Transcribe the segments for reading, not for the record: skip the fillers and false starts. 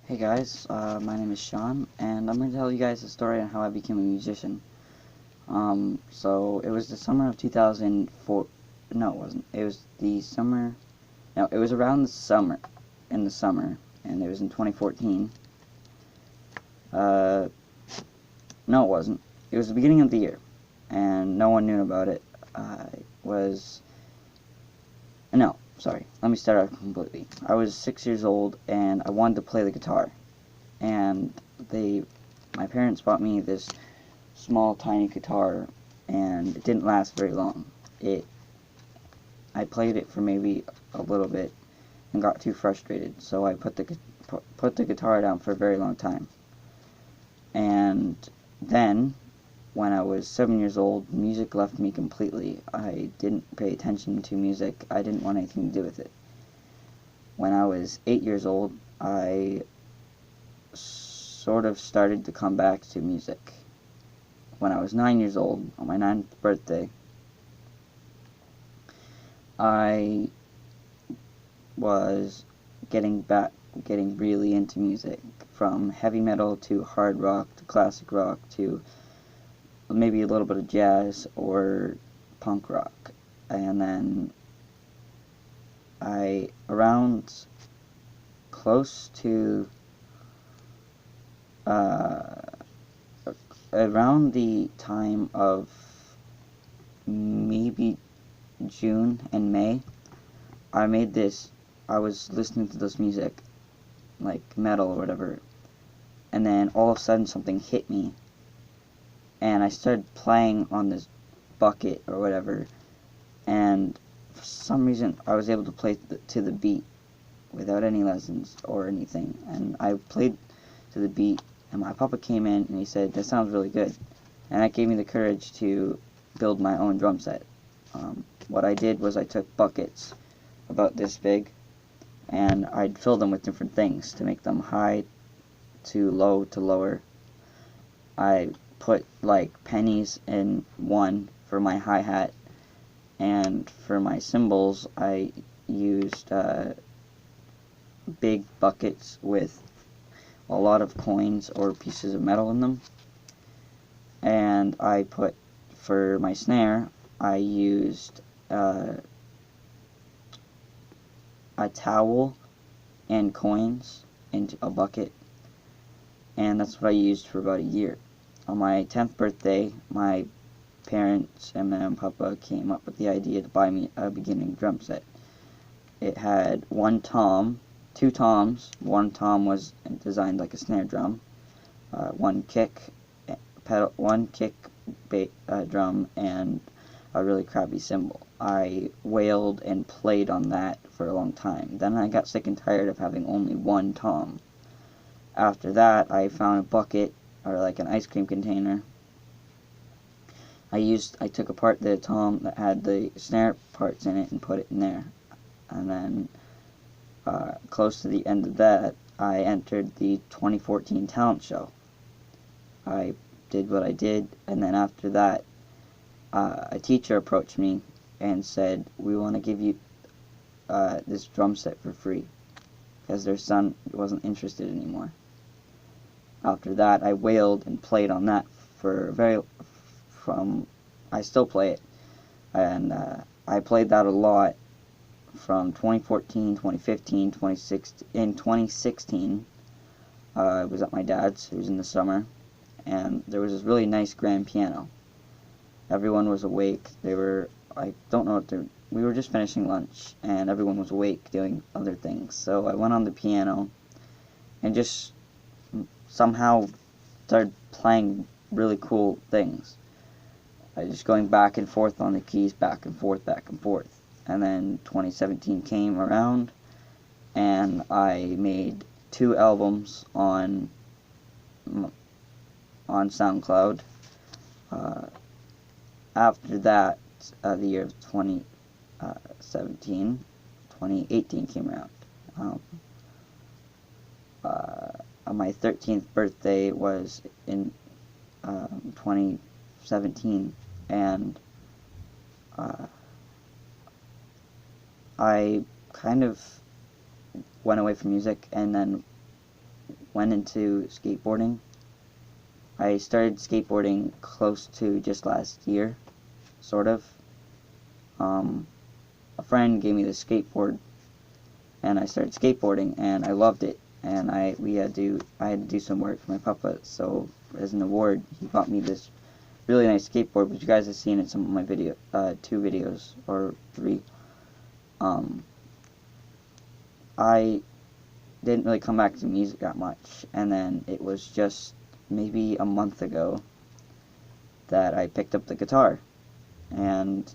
Hey guys, my name is Sean, and I'm going to tell you guys a story on how I became a musician. So it was the summer of 2004. No, it wasn't. It was the summer. No, it was around the summer. In the summer, and it was in 2014. No, it wasn't. It was the beginning of the year, and no one knew about it. I was. No, sorry. Let me start out completely. I was 6 years old, and I wanted to play the guitar. And my parents bought me this small, tiny guitar, and it didn't last very long. I played it for maybe a little bit and got too frustrated, so I put the guitar down for a very long time. And then, when I was 7 years old, music left me completely. I didn't pay attention to music. I didn't want anything to do with it. When I was 8 years old, I sort of started to come back to music. When I was 9 years old, on my 9th birthday, I was getting really into music, from heavy metal to hard rock to classic rock to maybe a little bit of jazz or punk rock. And then around close to around the time of maybe June and May, I was listening to this music, like metal or whatever, and then all of a sudden something hit me, and I started playing on this bucket or whatever, and for some reason I was able to play to the beat without any lessons or anything, and I played to the beat, and my papa came in and he said, "That sounds really good," and that gave me the courage to build my own drum set. What I did was I took buckets about this big, and I'd fill them with different things to make them high to low to lower. I put like pennies in one for my hi-hat, and for my cymbals I used big buckets with a lot of coins or pieces of metal in them. And for my snare, I used a towel and coins into a bucket, and that's what I used for about a year. On my 10th birthday, my parents and my papa came up with the idea to buy me a beginning drum set. It had two toms. One tom was designed like a snare drum, one kick drum, and a really crappy cymbal. I wailed and played on that for a long time. Then I got sick and tired of having only one tom. After that, I found a bucket, or like an ice cream container. I took apart the tom that had the snare parts in it and put it in there. And then, close to the end of that, I entered the 2014 talent show. I did what I did, and then after that, a teacher approached me and said, "We want to give you this drum set for free," because their son wasn't interested anymore. After that, I wailed and played on that I still play it, and I played that a lot from 2014, 2015, 2016. In 2016, I was at my dad's. It was in the summer, and there was this really nice grand piano. Everyone was awake. I don't know we were just finishing lunch, and everyone was awake doing other things. So I went on the piano and just somehow started playing really cool things. I just going back and forth on the keys, back and forth, back and forth. And then 2017 came around, and I made 2 albums on SoundCloud. After that, the year of 2017, 2018 came around. My 13th birthday was in 2017, and I kind of went away from music, and then went into skateboarding. I started skateboarding close to just last year, sort of. A friend gave me this skateboard, and I started skateboarding, and I loved it. And I had to do some work for my papa, so as an award, he bought me this really nice skateboard, which you guys have seen in some of my 2 videos, or 3. I didn't really come back to music that much, and then it was just maybe a month ago that I picked up the guitar, and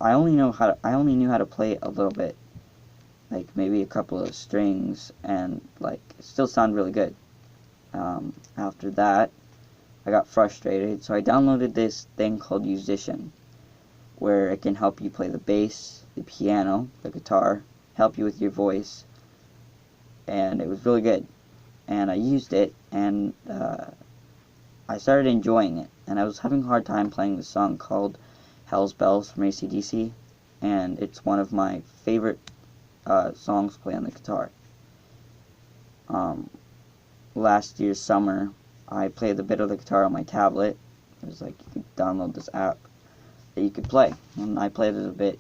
I only knew how to play it a little bit, like maybe a couple of strings, and like it still sounded really good. After that, I got frustrated, so I downloaded this thing called Yousician, where it can help you play the bass, the piano, the guitar, help you with your voice, and it was really good. And I used it, and I started enjoying it, and I was having a hard time playing this song called Hell's Bells from AC/DC, and it's one of my favorite songs to play on the guitar. Last year's summer, I played a bit of the guitar on my tablet. It was like you could download this app that you could play, and I played it a bit.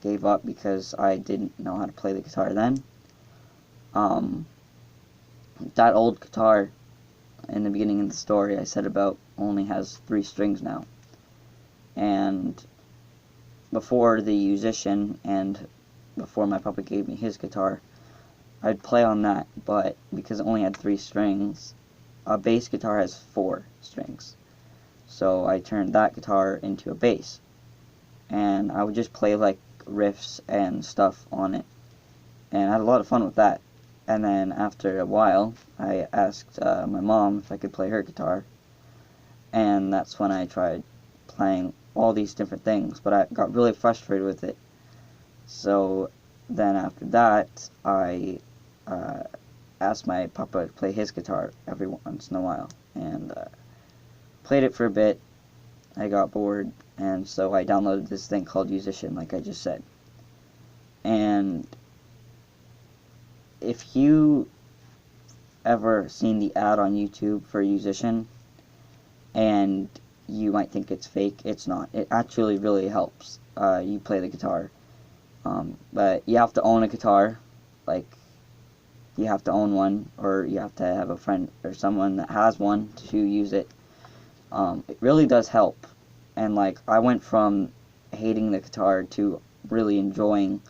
Gave up because I didn't know how to play the guitar then. That old guitar in the beginning of the story I said about only has 3 strings now. And before the Yousician and before my papa gave me his guitar, I'd play on that, but because it only had 3 strings, a bass guitar has 4 strings. So I turned that guitar into a bass, and I would just play like riffs and stuff on it, and I had a lot of fun with that. And then after a while, I asked my mom if I could play her guitar, and that's when I tried playing all these different things, but I got really frustrated with it. So then after that, I asked my papa to play his guitar every once in a while, and played it for a bit. I got bored, and so I downloaded this thing called Yousician, like I just said. And if you ever seen the ad on YouTube for Yousician, and you might think it's fake, it's not. It actually really helps you play the guitar. But you have to own a guitar, like you have to own one, or you have to have a friend or someone that has one to use it. It really does help, and like I went from hating the guitar to really enjoying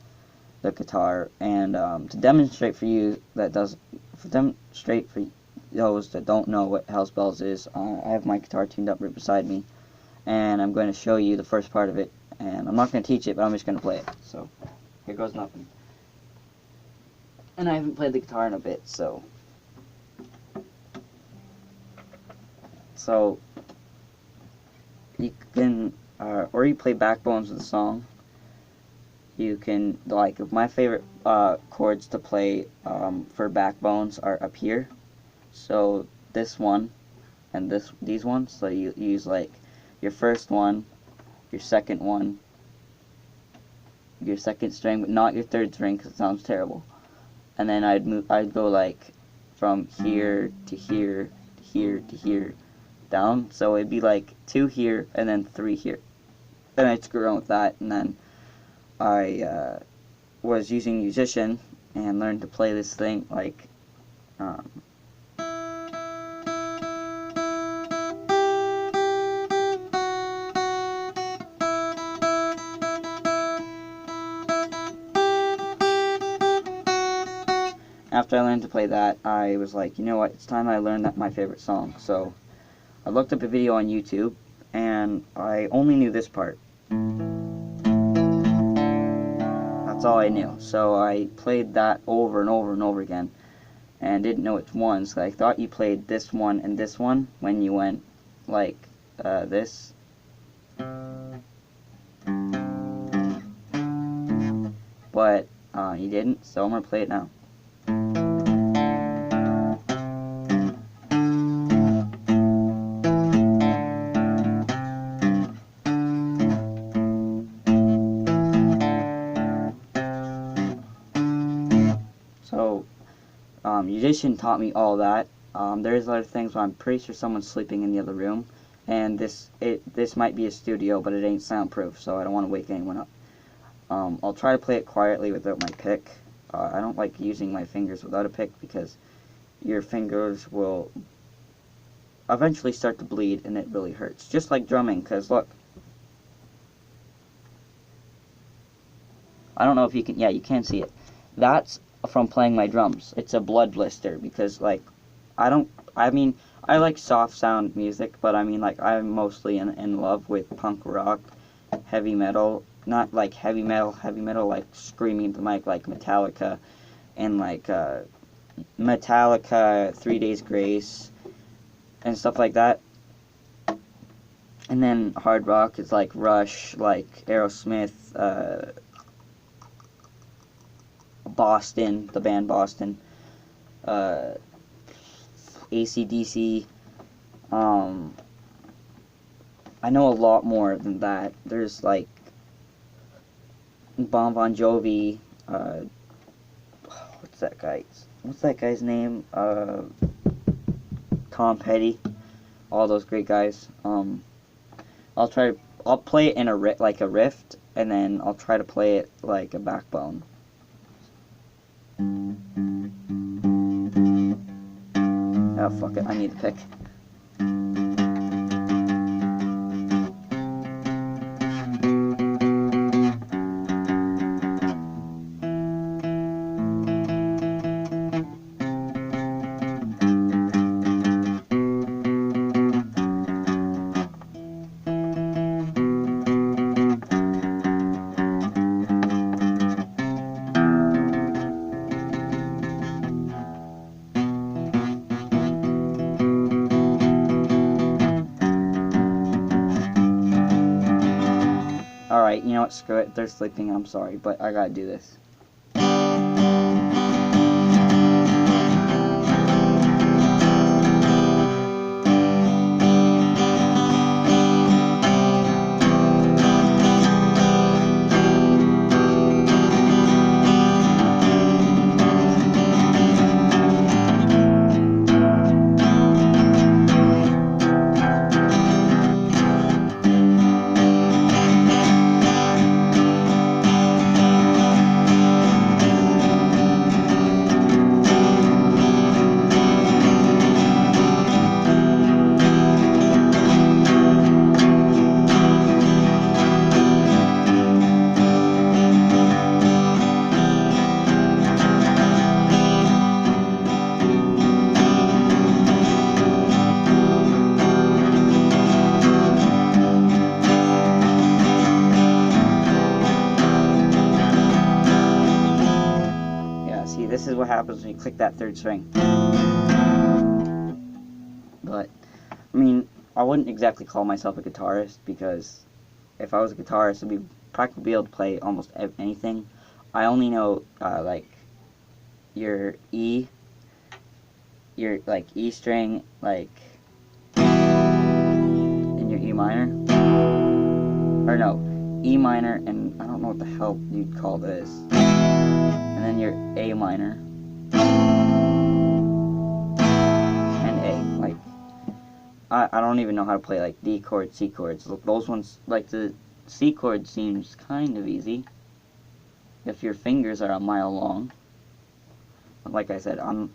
the guitar. And to demonstrate for you those that don't know what Hell's Bells is, I have my guitar tuned up right beside me, and I'm going to show you the first part of it. And I'm not going to teach it, but I'm just going to play it. So here goes nothing. And I haven't played the guitar in a bit, so you can, or you play backbones of the song. You can, like, my favorite chords to play for backbones are up here. So this one and these ones. So you use like your first one, your second one, your second string, but not your third string because it sounds terrible. And then I'd go like from here to here to here to here down. So it'd be like 2 here and then 3 here. Then I'd screw around with that, and then I was using Yousician and learned to play this thing like after I learned to play that, I was like, you know what, it's time I learned my favorite song. So I looked up a video on YouTube, and I only knew this part. That's all I knew. So I played that over and over and over again, and didn't know which ones. So I thought you played this one and this one when you went like this. But you didn't, so I'm going to play it now. So Musician taught me all that. There's other things where I'm pretty sure someone's sleeping in the other room, and this might be a studio, but it ain't soundproof, so I don't want to wake anyone up. I'll try to play it quietly without my pick. I don't like using my fingers without a pick because your fingers will eventually start to bleed and it really hurts. Just like drumming, because look. I don't know if you can, yeah, you can see it. That's from playing my drums. It's a blood blister because, like, I like soft sound music, but I mean, like, I'm mostly in love with punk rock, heavy metal, not like heavy metal like screaming at the mic like Metallica, and like, Metallica, 3 Days Grace, and stuff like that. And then hard rock is like Rush, like Aerosmith, Boston, the band Boston, AC/DC. I know a lot more than that. There's like Bon Jovi. What's that guy's name? Tom Petty. All those great guys. I'll play it in a rift, and then I'll try to play it like a backbone. Oh, fuck it, I need to pick. Alright, you know what, screw it, they're sleeping, I'm sorry, but I gotta do this. This is what happens when you click that third string. But, I mean, I wouldn't exactly call myself a guitarist, because if I was a guitarist, I'd practically be able to play almost anything. I only know, like, your E string, like, in your E minor. Or no, E minor, and I don't know what the hell you'd call this. And then your A minor, and A, like, I don't even know how to play, like, D chords, C chords. Those ones, like, the C chord seems kind of easy, if your fingers are a mile long. But like I said, I know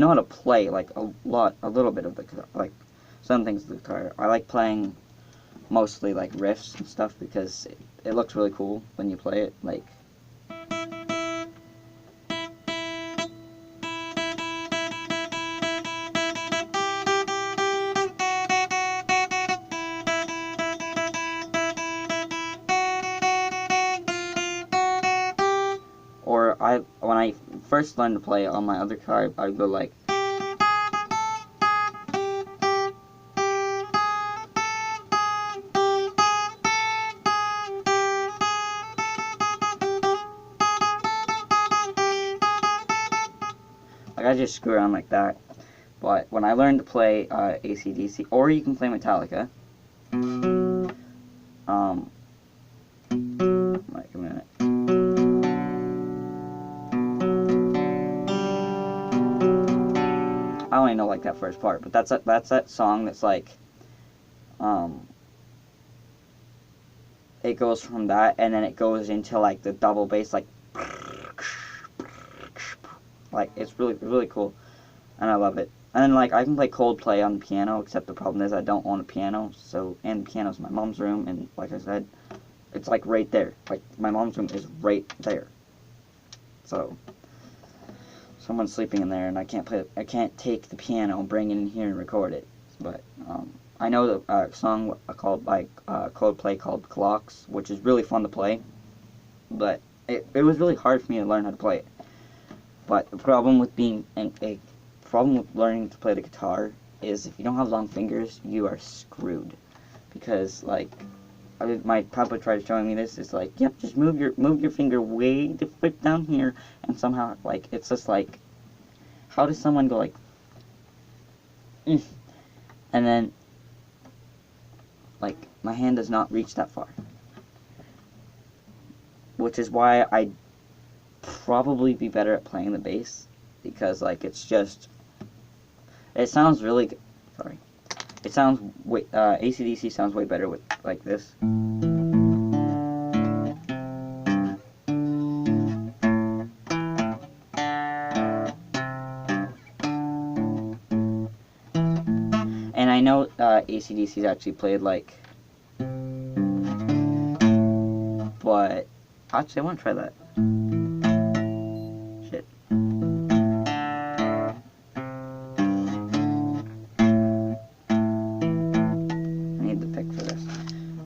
how to play, like, a little bit of the guitar, like, some things of the guitar. I like playing mostly, like, riffs and stuff, because it looks really cool when you play it, like, or when I first learned to play on my other guitar, I'd go like, I just screw around like that. But when I learned to play AC/DC, or you can play Metallica, like a minute. I only know like that first part, but that's that song that's like, it goes from that, and then it goes into like the double bass, like it's really cool, and I love it. And then like I can play Coldplay on the piano, except the problem is I don't own a piano, and the piano's in my mom's room, and like I said, it's like right there. Like my mom's room is right there. So someone's sleeping in there, and I can't take the piano and bring it in here and record it. But I know the song called by Coldplay called Clocks, which is really fun to play. But it was really hard for me to learn how to play it. But the problem with learning to play the guitar is if you don't have long fingers, you are screwed. Because like my papa tried showing me this, it's like, yep, just move your finger way the frick down here, and somehow like it's just like, how does someone go like, and then like my hand does not reach that far, which is why I'd probably be better at playing the bass, because like it sounds really good. Sorry. It sounds way, AC/DC sounds way better with like this. And I know AC/DC's actually played like, but actually I want to try that. Shit.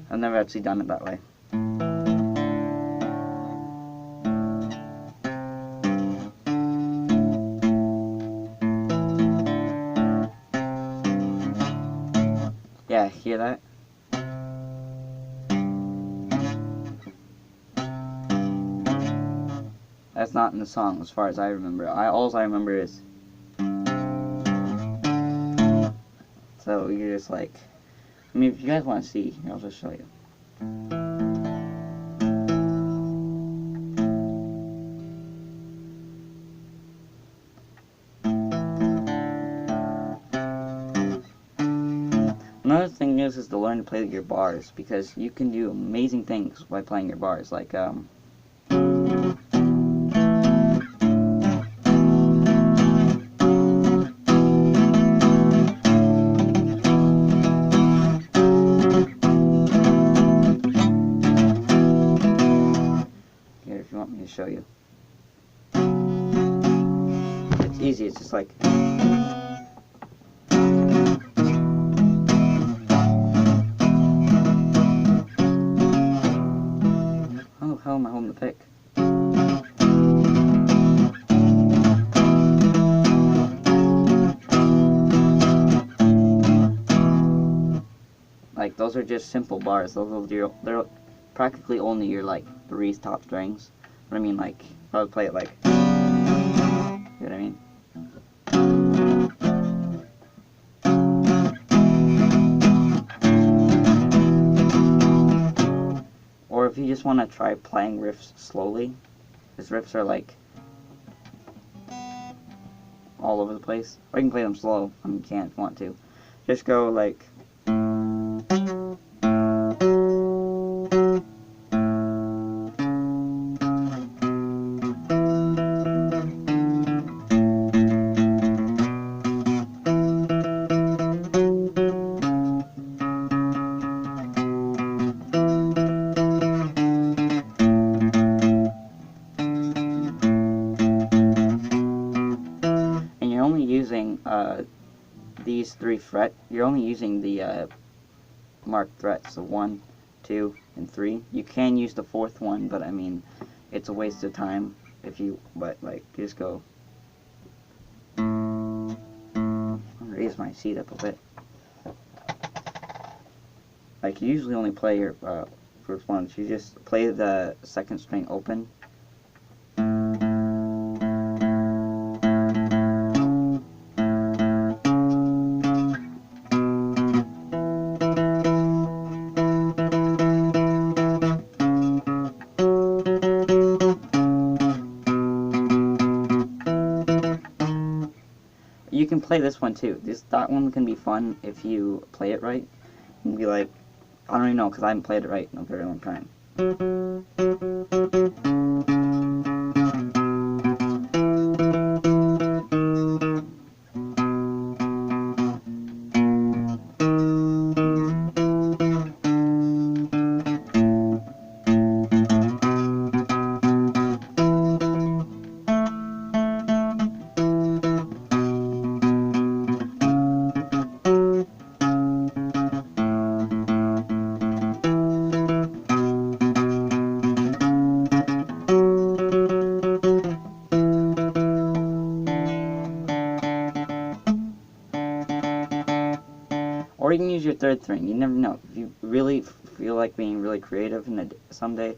I've never actually done it that way. Yeah, hear that? That's not in the song as far as I remember. All I remember is, so you're just like, I mean, if you guys want to see, I'll just show you. Another thing is to learn to play your bars, because you can do amazing things by playing your bars, like here, if you want me to show you. It's easy, it's just like, how am I holding the pick? Like, those are just simple bars. They're practically only your like 3 top strings. But I mean, like, if I would play it like, you know what I mean? Or if you just want to try playing riffs slowly, because riffs are like all over the place. Or you can play them slow. I mean, you can if you want to. Just go like, and you're only using these 3 fret. You're only using the marked frets, so 1, 2, and 3. You can use the 4th one, but I mean, it's a waste of time if you, but like, just go. I'll raise my seat up a bit. Like, you usually only play your first ones. You just play the 2nd string open. You can play this one too. That one can be fun if you play it right. You can be like, I don't even know because I haven't played it right in a very long time. Or you can use your third string. You never know. If you really feel like being really creative someday,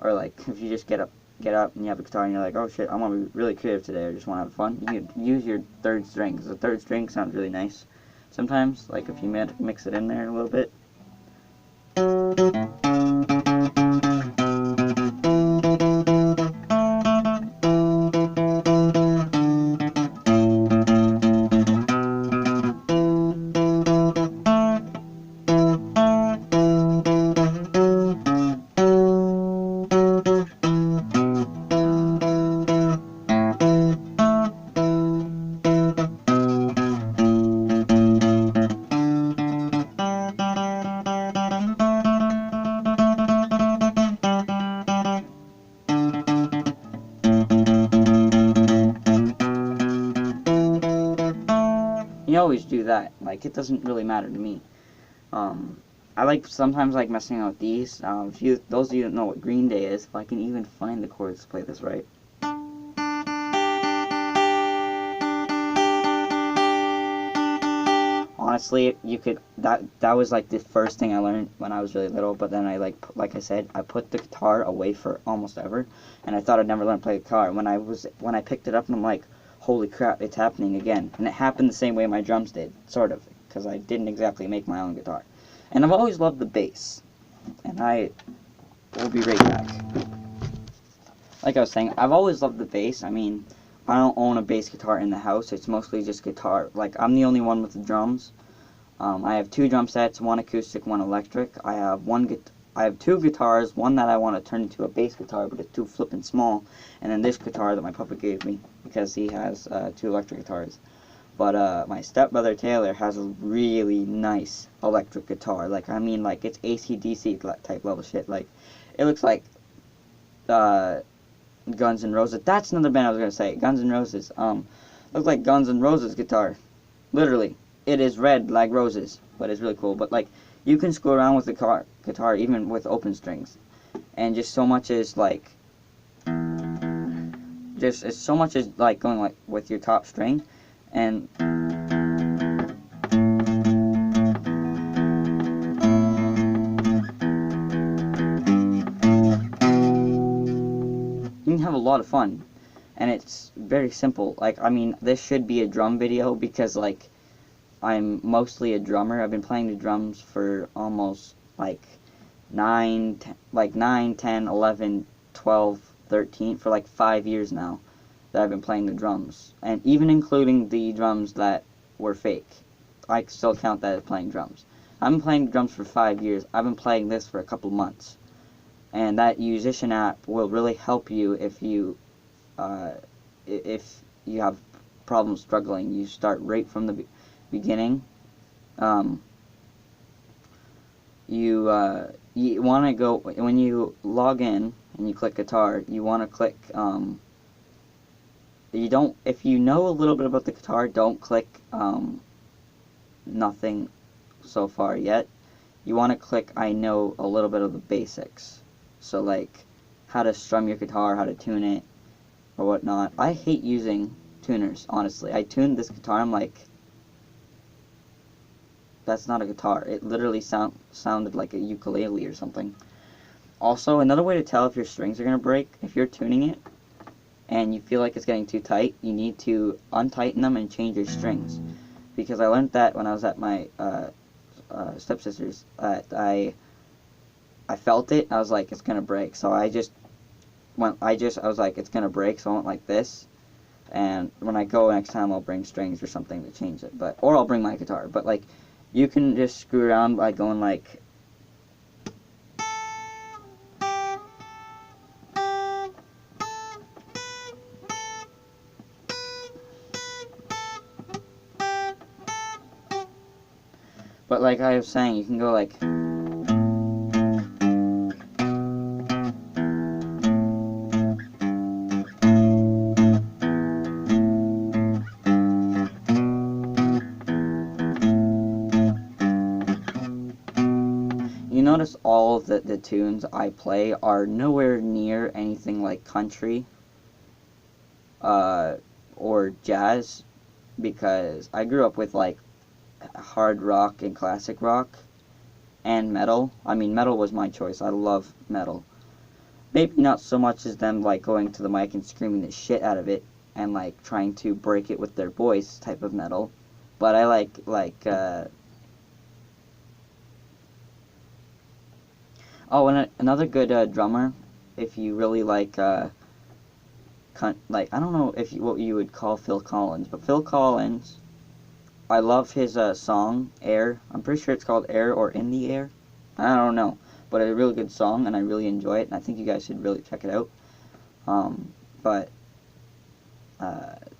or like if you just get up and you have a guitar and you're like, oh shit, I want to be really creative today, or just want to have fun, you can use your third string, because the third string sounds really nice. Sometimes, like if you mix it in there a little bit. You always do that. Like, it doesn't really matter to me. I like sometimes like messing out with these. Those of you that know what Green Day is, if I can even find the chords to play this right. Honestly, that was like the first thing I learned when I was really little. But then I like I said, I put the guitar away for almost ever, and I thought I'd never learn to play guitar. When I picked it up, and I'm like, holy crap, it's happening again. And it happened the same way my drums did, sort of, because I didn't exactly make my own guitar. And I've always loved the bass, and I will be right back. Like I was saying, I've always loved the bass. I mean, I don't own a bass guitar in the house. It's mostly just guitar. Like, I'm the only one with the drums. I have 2 drum sets, 1 acoustic, 1 electric. I have 2 guitars, one that I want to turn into a bass guitar, but it's too flippin' small, and then this guitar that my papa gave me, because he has 2 electric guitars. But my stepbrother Taylor has a really nice electric guitar. Like, I mean, like, it's AC/DC type level shit. Like, it looks like Guns N' Roses. That's another band I was gonna say. Guns N' Roses. Looks like Guns N' Roses guitar. Literally, it is red like roses, but it's really cool. But like, you can screw around with the guitar even with open strings, and just so much is like, it's so much is like going like with your top string, and you can have a lot of fun, and it's very simple. Like, I mean, this should be a drum video because like, I'm mostly a drummer. I've been playing the drums for almost like 9, 10, 11, 12, 13, for like 5 years now that I've been playing the drums. And even including the drums that were fake, I still count that as playing drums. I've been playing drums for 5 years. I've been playing this for a couple months. And that Yousician app will really help you if you have problems struggling. You start right from the beginning. You want to go, when you log in and you click guitar, you want to click, if you know a little bit about the guitar, don't click nothing so far yet. You want to click I know a little bit of the basics. So like how to strum your guitar, how to tune it, or whatnot. I hate using tuners, honestly. I tuned this guitar, I'm like, that's not a guitar. It literally sounded like a ukulele or something. Also, another way to tell if your strings are going to break, if you're tuning it and you feel like it's getting too tight, you need to untighten them and change your strings. Because I learned that when I was at my stepsister's. I felt it, I was like, it's going to break. So I was like, it's going to break, so I went like this. And when I go next time, I'll bring strings or something to change it. Or I'll bring my guitar. But like, you can just screw around by going like. But like I was saying, you can go like. You notice all of the tunes I play are nowhere near anything like country or jazz, because I grew up with like hard rock and classic rock and metal. I mean, metal was my choice. I love metal. Maybe not so much as them like going to the mic and screaming the shit out of it and like trying to break it with their voice type of metal, but I like oh, and another good drummer, if you really like I don't know if what you would call Phil Collins, but Phil Collins, I love his song Air. I'm pretty sure it's called Air or In the Air. I don't know, but it's a really good song and I really enjoy it, and I think you guys should really check it out. But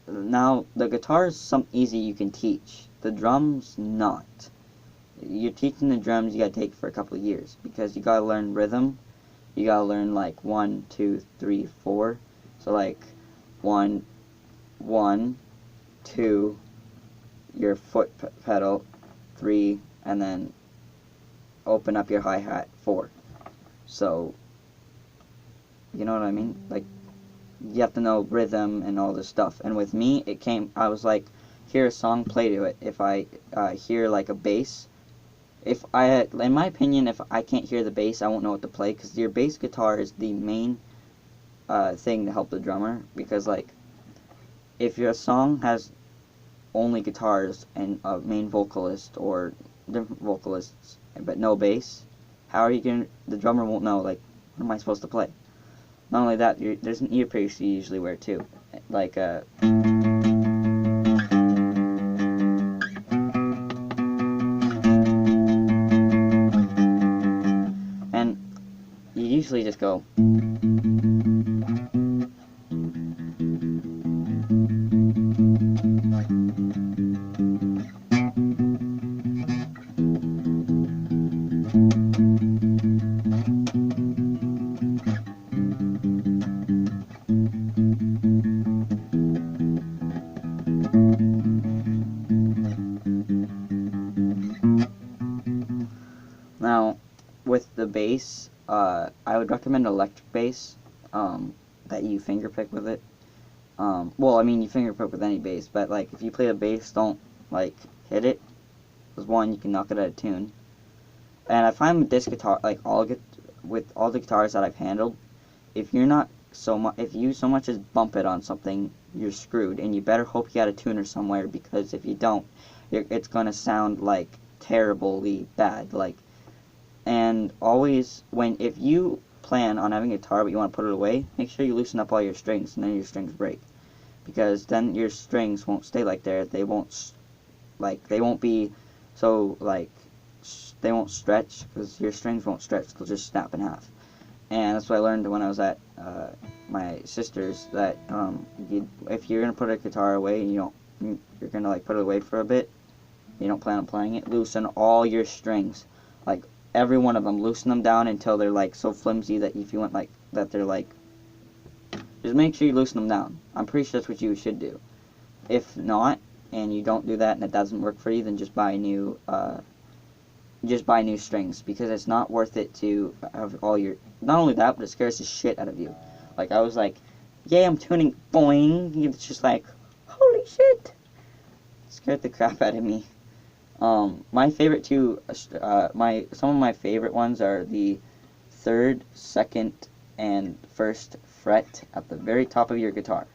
now the guitar is something easy you can teach. The drums, not. You're teaching the drums, you gotta take for a couple of years, because you gotta learn rhythm. You gotta learn like 1, 2, 3, 4. So like 1, 1, 2, your foot pedal, 3, and then open up your hi-hat, 4. So, you know what I mean? Like, you have to know rhythm and all this stuff. And with me, I was like, hear a song, play to it. If I hear like a bass, in my opinion, if I can't hear the bass, I won't know what to play, because your bass guitar is the main thing to help the drummer. Because like, if your song has only guitars and a main vocalist or different vocalists but no bass, how are you gonna? The drummer won't know, like, what am I supposed to play? Not only that, there's an earpiece you usually wear too, like and you usually just go. Now, with the bass, I would recommend electric bass, that you fingerpick with it. Well, I mean, you fingerpick with any bass, but like, if you play the bass, don't like hit it, because one, you can knock it out of tune. And I find with this guitar, like with all the guitars that I've handled, if you so much as bump it on something, you're screwed, and you better hope you got a tuner somewhere, because if you don't, it's gonna sound like terribly bad. Like, and always, if you plan on having a guitar but you want to put it away, make sure you loosen up all your strings, and then your strings break, because then your strings won't stay like there. They won't be so like they won't stretch, because your strings won't stretch. They'll just snap in half. And that's what I learned when I was at my sister's, that if you're gonna put a guitar away and you're gonna like put it away for a bit, you don't plan on playing it, loosen all your strings, like every one of them. Loosen them down until they're like so flimsy that if you want like that, they're like, just make sure you loosen them down. I'm pretty sure that's what you should do. If not, and you don't do that and it doesn't work for you, then just buy new strings, because it's not worth it to have all your, not only that, but it scares the shit out of you. Like, I was like, yeah, I'm tuning, boing, it's just like, holy shit, it scared the crap out of me. My favorite some of my favorite ones are the 3rd, 2nd, and 1st fret at the very top of your guitar.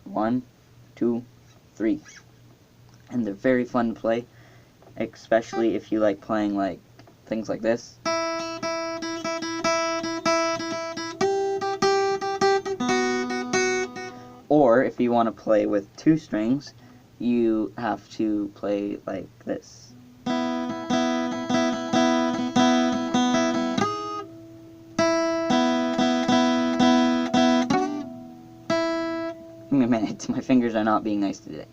1, 2, 3. And they're very fun to play, especially if you like playing like things like this. if you want to play with 2 strings, you have to play like this. Give me a minute, my fingers are not being nice today.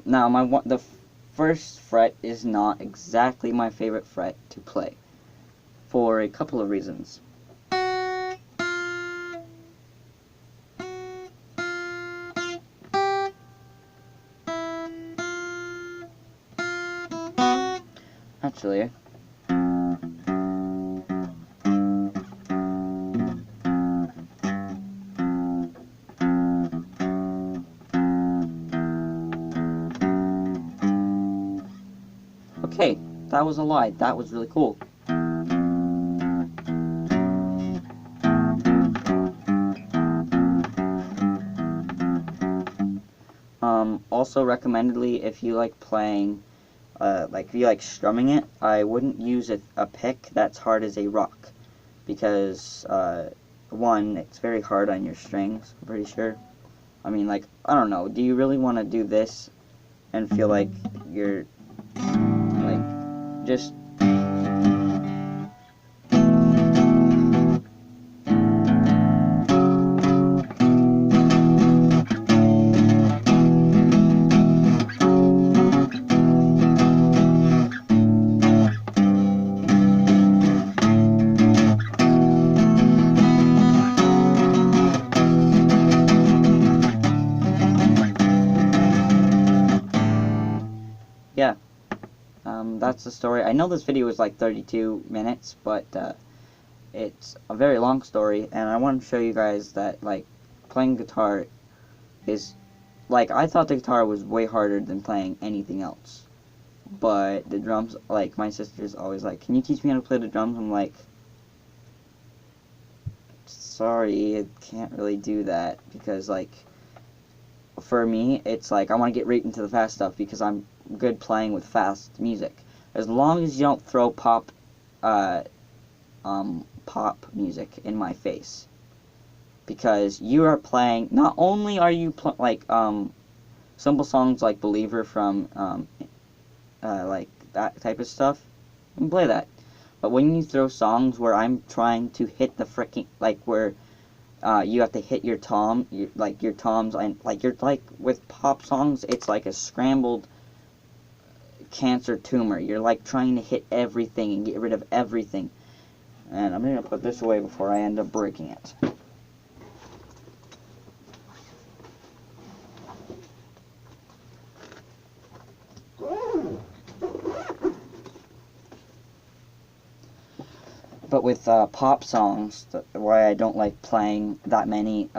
Now the first fret is not exactly my favorite fret to play, for a couple of reasons. Actually, okay, that was a lie. That was really cool. Also recommendedly, if you like playing, like if you like strumming it, I wouldn't use a pick that's hard as a rock, because one, it's very hard on your strings, I'm pretty sure. I mean, like, I don't know, do you really want to do this and feel like you're, like, just... Yeah, that's the story. I know this video is like 32 minutes, but it's a very long story, and I want to show you guys that, like, playing guitar is, like, I thought the guitar was way harder than playing anything else. But the drums, like, my sister's always like, can you teach me how to play the drums? I'm like, sorry, I can't really do that, because, like, for me, it's like, I want to get right into the fast stuff, because I'm good playing with fast music. As long as you don't throw pop music in my face. Because you are playing, not only are you like, simple songs like Believer from, like, that type of stuff, you can play that. But when you throw songs where I'm trying to hit the freaking, like, where, you have to hit your toms, and, like, you're, like, with pop songs, it's like a scrambled cancer tumor. You're, like, trying to hit everything and get rid of everything. And I'm going to put this away before I end up breaking it. But with pop songs, why I don't like playing that many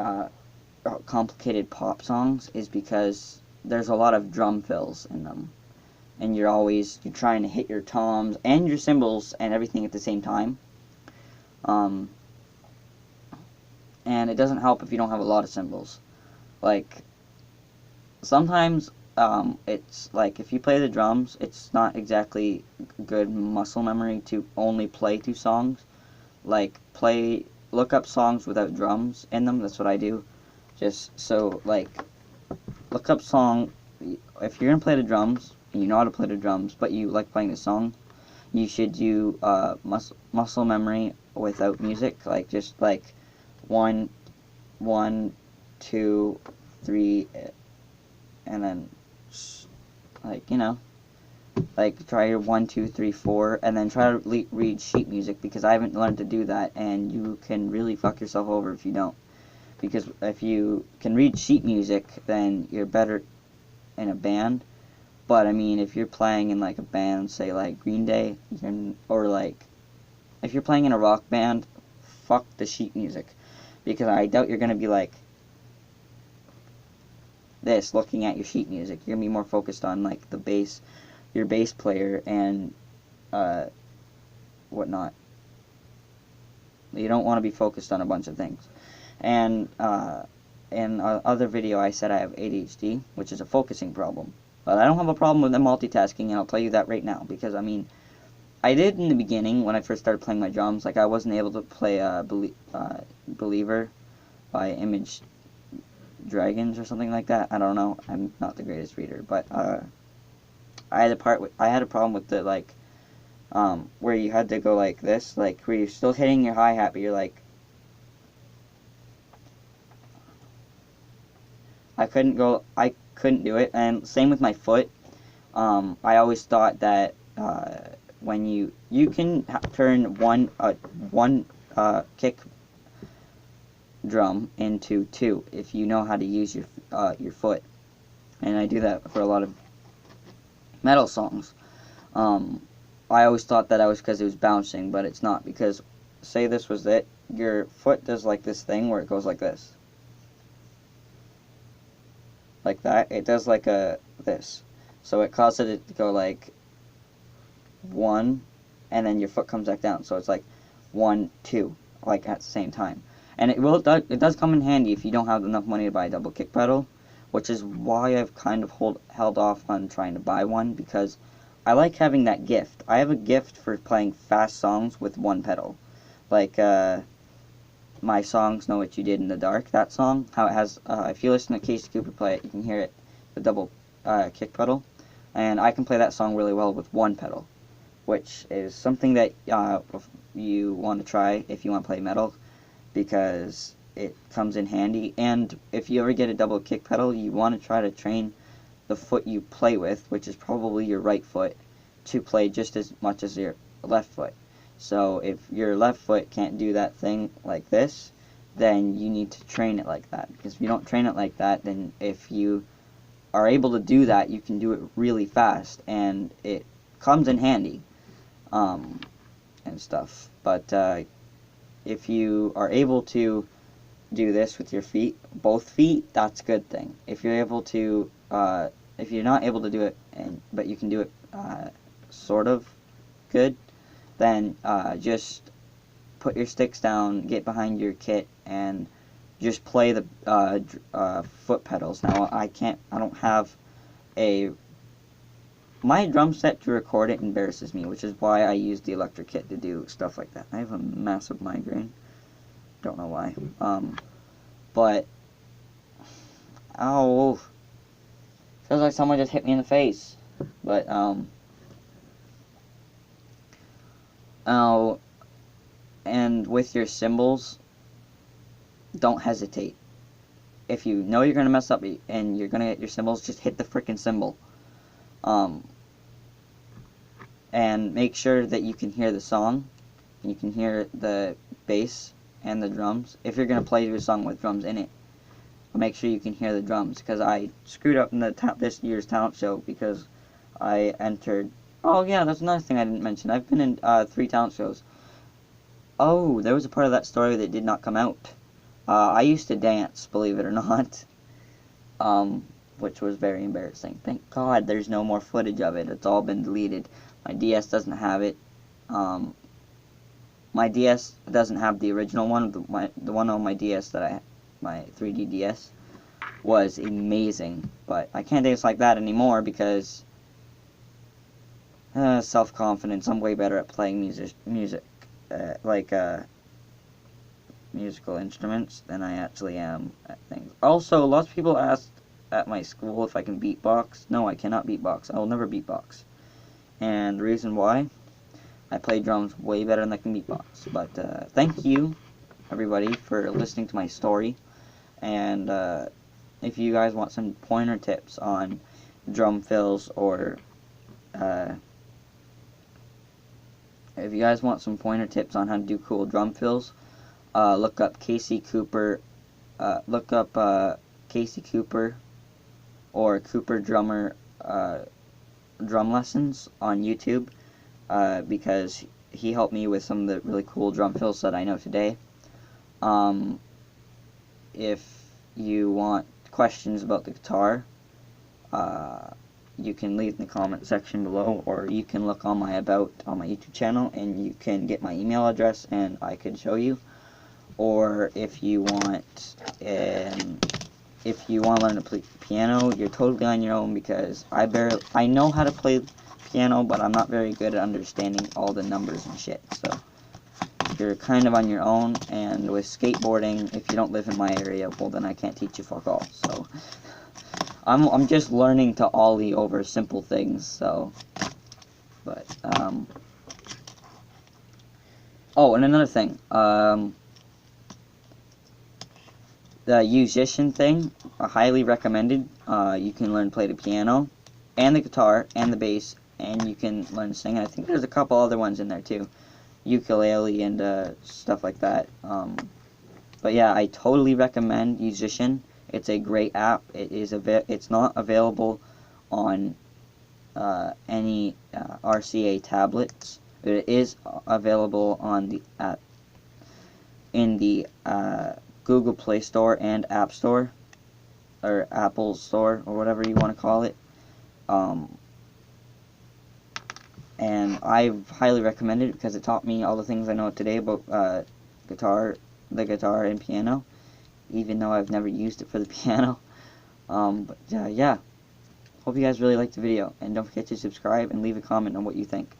complicated pop songs is because there's a lot of drum fills in them. And you're trying to hit your toms and your cymbals and everything at the same time. And it doesn't help if you don't have a lot of cymbals. Like, sometimes it's like, if you play the drums, it's not exactly good muscle memory to only play 2 songs. Like, look up songs without drums in them. That's what I do. Just so, like, look up song. If you're gonna play the drums, and you know how to play the drums, but you like playing the song, you should do muscle memory without music. Like, just like 1, 2, 3, and then, like, you know, like, try your 1, 2, 3, 4, and then try to read sheet music, because I haven't learned to do that, and you can really fuck yourself over if you don't. Because if you can read sheet music, then you're better in a band. But, I mean, if you're playing in, like, a band, say, like, Green Day, or, like, if you're playing in a rock band, fuck the sheet music. Because I doubt you're going to be, like, this, looking at your sheet music. You're going to be more focused on, like, the bass, your bass player, and, whatnot. You don't want to be focused on a bunch of things. And, in other video, I said I have ADHD, which is a focusing problem. But I don't have a problem with them multitasking, and I'll tell you that right now, because, I mean, I did in the beginning when I first started playing my drums. Like, I wasn't able to play Believer by Image Dragons or something like that. I don't know. I'm not the greatest reader, but I had a problem with the, like, where you had to go like this, like where you're still hitting your hi-hat, but you're like, I couldn't do it. And same with my foot. I always thought that when you can turn one kick drum into two if you know how to use your foot, and I do that for a lot of metal songs. I always thought that was because it was bouncing, but it's not, because say this was it, your foot does like this thing where it goes like this. Like that. It does like this. So it causes it to go like 1, and then your foot comes back down. So it's like 1, 2, like at the same time. And it does come in handy if you don't have enough money to buy a double kick pedal, which is why I've kind of held off on trying to buy one, because I like having that gift. I have a gift for playing fast songs with one pedal. Like, my songs, Know What You Did in the Dark, that song, how it has, if you listen to Casey Cooper play it, you can hear it, the double kick pedal. And I can play that song really well with one pedal, which is something that you want to try if you want to play metal, because it comes in handy. And if you ever get a double kick pedal, you want to try to train the foot you play with, which is probably your right foot, to play just as much as your left foot. So if your left foot can't do that thing like this, then you need to train it like that. Because if you don't train it like that, then if you are able to do that, you can do it really fast, and it comes in handy, and stuff. But if you are able to do this with your feet, both feet, that's a good thing. If you're able to, if you're not able to do it, but you can do it sort of good, then just put your sticks down, get behind your kit, and just play the foot pedals. Now, I don't have my drum set to record it embarrasses me, which is why I use the electric kit to do stuff like that. I have a massive migraine. Don't know why. But, ow, feels like someone just hit me in the face. But, oh, and with your cymbals, don't hesitate. If you know you're going to mess up and you're going to get your cymbals, just hit the frickin' cymbal. And make sure that you can hear the song, you can hear the bass and the drums. If you're going to play your song with drums in it, make sure you can hear the drums, because I screwed up in this year's talent show because I entered. Oh yeah, that's another thing I didn't mention. I've been in 3 talent shows. Oh, there was a part of that story that did not come out. I used to dance, believe it or not, which was very embarrassing. Thank God there's no more footage of it. It's all been deleted. My DS doesn't have it. My DS doesn't have the original one. The one on my DS my 3D DS, was amazing. But I can't dance like that anymore because self-confidence. I'm way better at playing musical instruments than I actually am at things. Also, lots of people asked at my school if I can beatbox. No, I cannot beatbox. I will never beatbox. And the reason why, I play drums way better than I can beatbox. But thank you, everybody, for listening to my story. And if you guys want some pointer tips on drum fills, or if you guys want some pointer tips on how to do cool drum fills, look up Casey Cooper. Casey Cooper or Cooper Drummer drum lessons on YouTube, because he helped me with some of the really cool drum fills that I know today. If you want questions about the guitar, you can leave in the comment section below, or you can look on my About on my YouTube channel, and you can get my email address and I can show you. Or if you want if you want to learn to play piano, you're totally on your own, because I know how to play piano, but I'm not very good at understanding all the numbers and shit. So you're kind of on your own. And with skateboarding, if you don't live in my area, well, then I can't teach you fuck all. So I'm just learning to ollie over simple things. So, but oh, and another thing, the yousician thing, highly recommended. You can learn to play the piano, and the guitar, and the bass, and you can learn to sing. I think there's a couple other ones in there too, ukulele and stuff like that. But yeah, I totally recommend yousician. It's a great app. It's not available on any RCA tablets. It is available on the in the Google Play Store and App Store, or Apple Store, or whatever you want to call it. And I highly recommend it because it taught me all the things I know today about the guitar and piano, even though I've never used it for the piano. But yeah, hope you guys really liked the video, and don't forget to subscribe and leave a comment on what you think.